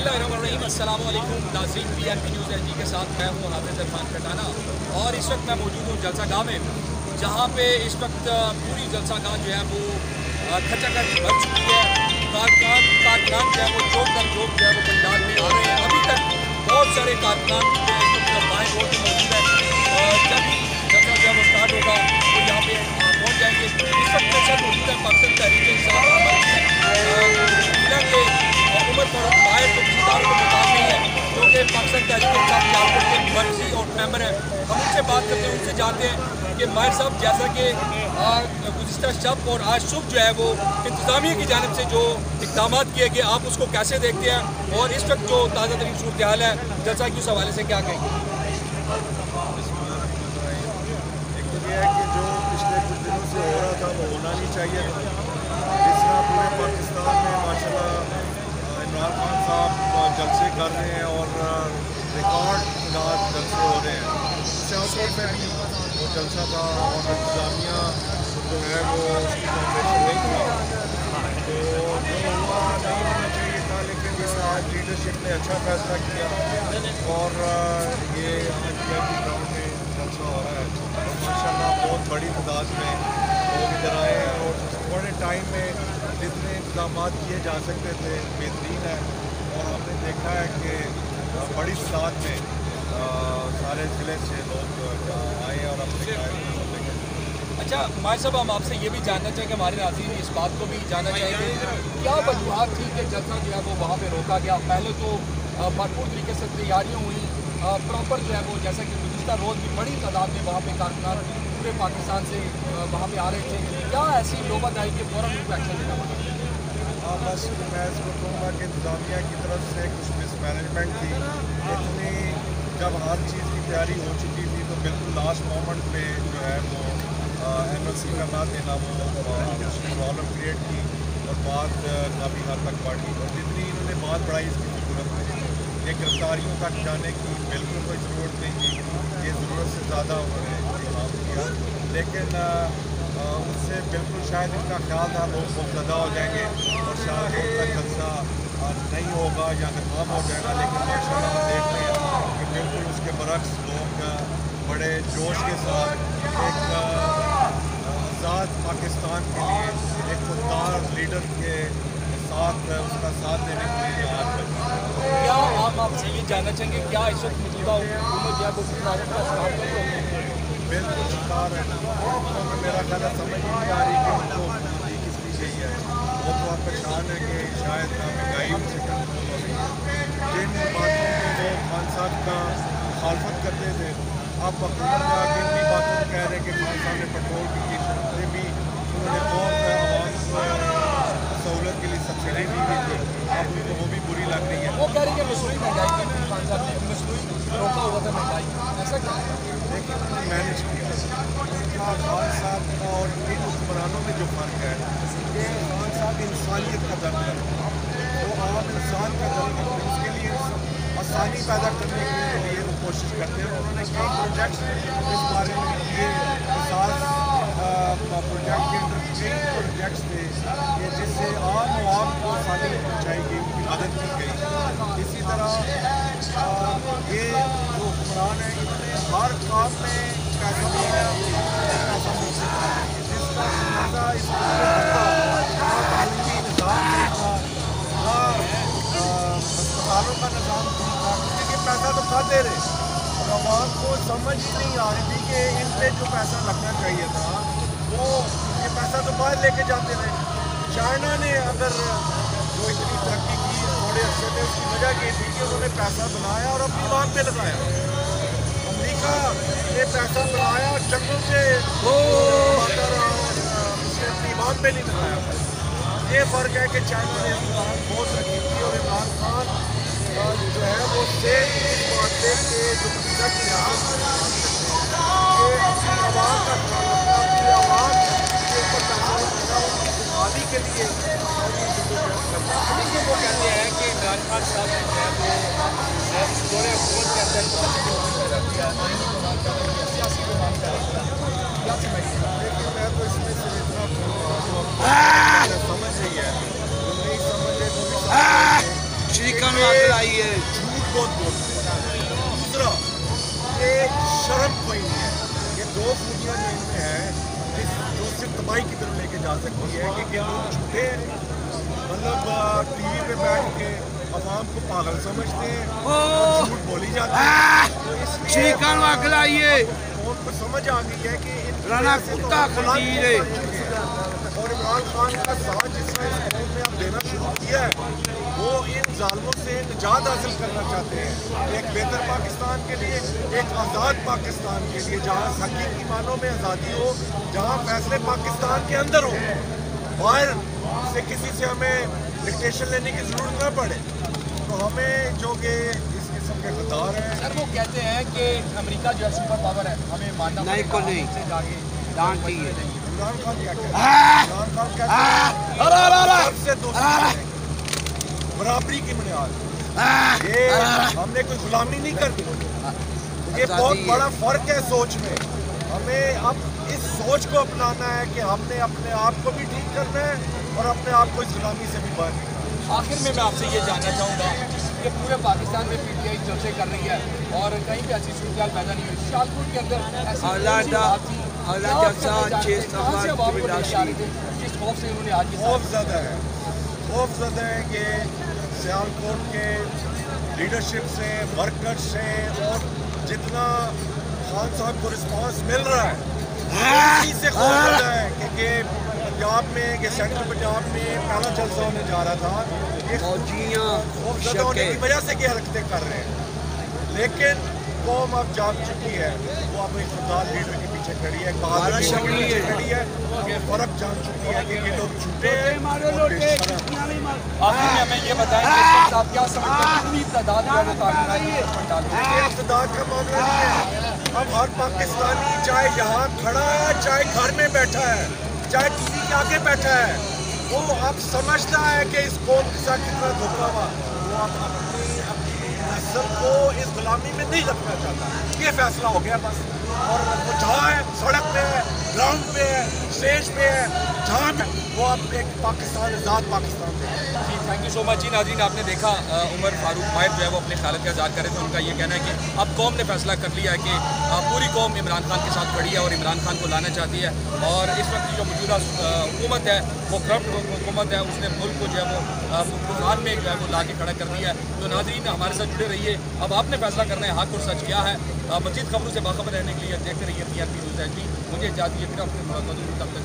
बिस्मिल्लाहिर्रहमानिर्रहीम। अस्सलाम वालेकुम नाज़रीन, PNP न्यूज़ एचडी के साथ मैं हूँ हाफिज़ इरफान खटाना और इस वक्त मैं मौजूद हूँ जलसा गाह में, जहाँ पे इस वक्त पूरी जलसा गाह जो है वो खचाखच भर चुकी है। कारकुनान जो है वो चौक दर चौक जो है वो पंडाल में आ रहे हैं। अभी तक बहुत सारे कारकुनान जो है इस वक्त बाएँ रोड पर मौजूद है और जब ही जलसा जो है वो स्टार्ट होगा तो यहाँ पे पहुँच जाएंगे। इस वक्त मेरे साथ मौजूद है पाकिस्तान तहरीक इंसाफ के उम्र पर माहिर तो किसी दारू को मुताब नहीं है, जो कि पाकिस्तान तहरीक इंसाफ सियालकोट के मर्जी और मेंबर हैं। हम उनसे बात करते हैं, उनसे जानते हैं कि माहिर साहब, जैसा कि गुज़िश्ता शब और आज सुबह जो है वो इंतज़ामिया की जानिब से जो इक़दाम किए गए, आप उसको कैसे देखते हैं और इस वक्त जो ताज़ा तरीन सूरत हाल है जलसा की उस हवाले से क्या कहेंगे? एक तो ये है कि जो पिछले कुछ दिनों से हो रहा था वो होना नहीं चाहिए था। जिस तरह पूरे पाकिस्तान में माशाल्लाह इमरान खान साहब जलसे कर रहे हैं और रिकॉर्ड जलसे हो रहे हैं, सियासत में भी वो जलसा था और इंतजामिया जो है वो उसकी कॉपरेशन नहीं थी, तो जो हुआ नहीं होना चाहिए था। लेकिन आज लीडरशिप ने अच्छा फैसला किया और ये आज ग्राउंड में जलसा हो रहा है और माशाल्लाह बहुत बड़ी तादाद में लोग इधर आए हैं और थोड़े टाइम में जितने इंतजाम किए जा सकते थे बेहतरीन है। और हमने देखा है कि बड़ी तादाद में सारे ज़िले से लोग आए और अपने अच्छा माहिर साहब, हम आपसे ये भी जानना चाहेंगे, हमारे नाज़रीन इस बात को भी जानना चाहेंगे, क्या वजूहत थी कि जलसा जो है वो वहाँ पे रोका गया? पहले तो भरपूर तरीके से तैयारियाँ हुई, प्रॉपर जो है वो जैसा कि गुज़िश्ता रोज़ भी बड़ी तादाद में वहाँ पे कारकुनान पूरे पाकिस्तान से वहाँ पे आ रहे थे, क्या ऐसी नौबत आई कि फ़ौरन उनको एक्शन लेना पड़ा? हाँ, बस मैं इसको कहूँगा कि इंतजामिया की तरफ से कुछ मिसमैनेजमेंट थी। इतनी जब हर चीज़ की तैयारी हो चुकी थी तो बिल्कुल लास्ट मोमेंट पे जो है वो NLC का ना देना वो प्रॉब्लम क्रिएट की और बात काफ़ी हद तक बढ़ी और जितनी इन्होंने बात बढ़ाई इसकी ज़रूरत नहीं थी। ये गिरफ्तारियों तक जाने की बिल्कुल कोई ज़रूरत नहीं थी, ये ज़रूरत से ज़्यादा उन्होंने काम किया। लेकिन उससे बिल्कुल शायद इनका ख्याल था लोग ज़्यादा हो जाएंगे और शायद उनका जलसा नहीं होगा या नाकाम हो जाएगा। लेकिन माशाल्लाह हम देख रहे हैं कि बिल्कुल उसके बरक्स लोग बड़े जोश के साथ एक आज़ाद पाकिस्तान के लिए एक खुददार लीडर के साथ उसका साथ देने के लिए आज क्या आप आपसे ये जानना चाहेंगे, क्या इस वक्त मौजूदा हुकूमत जो है वो का शिकार कर रही है? बिल्कुल शिकार है, क्योंकि मेरा ख्याल है समझ नहीं आ रही कि उनको दी किसकी गई है। वो तो आप परेशान है कि शायद महंगाई उनसे कंट्रोल हो रही है। जिन बातों में वो खान साहब का मुखालफत करते थे, अब हुकूमत का किन भी बातों को कह रहे हैं कि खान साहब ने पेट्रोल की कीमतें भी उन्होंने बहुत आवाम सहूलत के लिए सब्सिडी दी हुई थी, अब उनको वो भी बुरी लग रही है। वो कह रही है मसनूई महंगाई की, खान साहब ने मसनूई रोका हुआ था महंगाई, ऐसा क्या? लेकिन उन्होंने मैनेज किया। खान साहब का और इन हुक्मरानों में जो फ़र्क है कि खान साहब इंसानियत का दर्द है, वो आम इंसान का दर्द है, उसके लिए आसानी पैदा करने के लिए वो कोशिश करते हैं। उन्होंने कई प्रोजेक्ट्स इस बारे में किए, मिसाल प्रोजेक्ट के अंदर कई प्रोजेक्ट्स थे कि जिससे आम आवाम को आसानी पहुँचाई गई, उनकी मदद की गई। इसी तरह ये जो हुक्मरान है इन्होंने हर काम में पैसा दिया, पैसा जिसका अंदाजा इस तालीमी निज़ाम नहीं था, अस्पतालों का निज़ाम नहीं था, क्योंकि पैसा तो खाते रहे और आवाम को समझ ही नहीं आ रही थी कि इन पर जो पैसा लगना चाहिए था वो ये पैसा तो बाहर लेके जाते रहे। चाइना ने अगर जो इतनी तरक्की की थोड़े अच्छे थे, उसकी वजह ये थी कि उन्होंने पैसा बनाया और अपनी बात पे लगाया। अमेरिका ने पैसा बनाया और जंगल से अपनी बात पे नहीं लगाया। ये फ़र्क है कि चाइना ने इस दौरान बहुत तरक्की की और इमरान खान जो है वो सेम इस बात पे कि जो अपनी आवाम का ख्याल रखना, अपनी आवाम के ऊपर पैसा लगाना, उनकी खुशहाली के लिए देखिए, वो कहते हैं कि इमरान खान साहब ने जो है वो पूरे हुकूमत के अंदर पैदा किया, सियासी बुनियाद पैदा किया, क्या समझिए? लेकिन मैं तो इसमें से इतना समझ नहीं है, जो नहीं समझे वो भी बहुत बोलते हैं। दूसरा, ये शर्म कोई नहीं है, ये दो खूबियाँ जो इनमें हैं जो सिर्फ तबाही की तरफ लेके जा सकती है कि लोग झूठे हैं, मतलब टीवी पे बैठ के अवाम को पागल समझते हैं और झूठ बोली जाती है। तो इसलिए कौन को समझ आ गई है कि राना कुत्ता खंजीर है। और इमरान खान का साथ जिस तरह इस कौम में अब देना शुरू किया है, वो इन जालिमों से निजात हासिल करना चाहते हैं, एक बेहतर पाकिस्तान के लिए, एक आज़ाद पाकिस्तान के लिए, जहाँ हकीकी मानों में आज़ादी हो, जहाँ फैसले पाकिस्तान के अंदर हो, बाहर से किसी से हमें डिक्टेशन लेने की ज़रूरत न पड़े। तो हमें जो कि इस किस्म के गद्दार हैं, सर वो कहते हैं कि अमेरिका जो है सुपर पावर है, हमें मानना नहीं को नहीं से जाके डांटी है। इमरान खान क्या कहते हैं? इमरान खान कहते हैं सबसे दोस्ती बराबरी की बुनियाद, ये हमने कोई गुलामी नहीं करनी। ये बहुत बड़ा फर्क है सोच में। हमें अब इस सोच को अपनाना है कि हमने अपने आप को भी ठीक करना है और अपने आप को इस गुलामी से भी बाहर निकालना है। आखिर में मैं आपसे ये जानना चाहूँगा कि पूरे पाकिस्तान में पीटीआई जलसे कर रही है और कहीं भी ऐसी सूरत पैदा नहीं हुई। सियालकोट के अंदर ऐसी कौन सी बात थी, जिस खौफ से उन्होंने आज खौफ ज़्यादा है, खौफ ज़्यादा है कि सियालकोट के लीडरशिप से, वर्कर से और जितना खान साहब को रिस्पांस मिल रहा है, इसी से खौफ ज़्यादा है कि पंजाब में, कि सेंट्रल पंजाब में पहला जलसा होने जा रहा था, खौफ ज़्यादा होने की वजह से ये हरकतें कर रहे हैं। लेकिन कौम अब जाग चुकी है, वो अब एक खुददार लीडर के पीछे खड़ी है, बहादुर लीडर के पीछे खड़ी है, ये फर्क जान चुकी है कि ये लोग झूठे हैं और बेशरम हैं। आखिर में हमें ये बताएं कि इस वक्त आप क्या समझते हैं कितनी तादाद जो है वो कानूनी ये इक़्तिदार का मामला नहीं है। अब हर पाकिस्तानी चाहे यहाँ खड़ा है, चाहे घर में बैठा है, चाहे टीवी के आगे बैठा है, वो अब समझता है कि इस कौम के साथ कितना धोखा हुआ। वो अब अपनी नस्ल को इस गुलामी में नहीं रखना चाहता। ये फैसला हो गया बस। और वो जहाँ है, सड़क पे है, ग्राउंड पे है, स्टेज पे है, जहाँ पे वो अब एक पाकिस्तान, आज़ाद पाकिस्तान है। जी थैंक यू सो मच। जी नाज़रीन आपने देखा उमर फारूक माहिर जो है वो अपने ख्यालात का इज़हार कर रहे थे। उनका ये कहना है कि अब कौम ने फैसला कर लिया है कि पूरी कौम इमरान खान के साथ खड़ी है और इमरान खान को लाना चाहती है। और इस वक्त जो मौजूदा हुकूमत है वो करप्ट हुकूमत है, उसने मुल्क को जो है वो बुहरान में जो है वो ला के खड़ा कर दिया है। तो नाज़रीन हमारे साथ जुड़े रहिए, अब आपने फैसला करना है हक और सच क्या है। मज़ीद खबरों से बाखबर रहने के लिए देखते रहिए PRP न्यूज़ HD। मुझे इजाज़त दीजिए, फिर अपने तब तक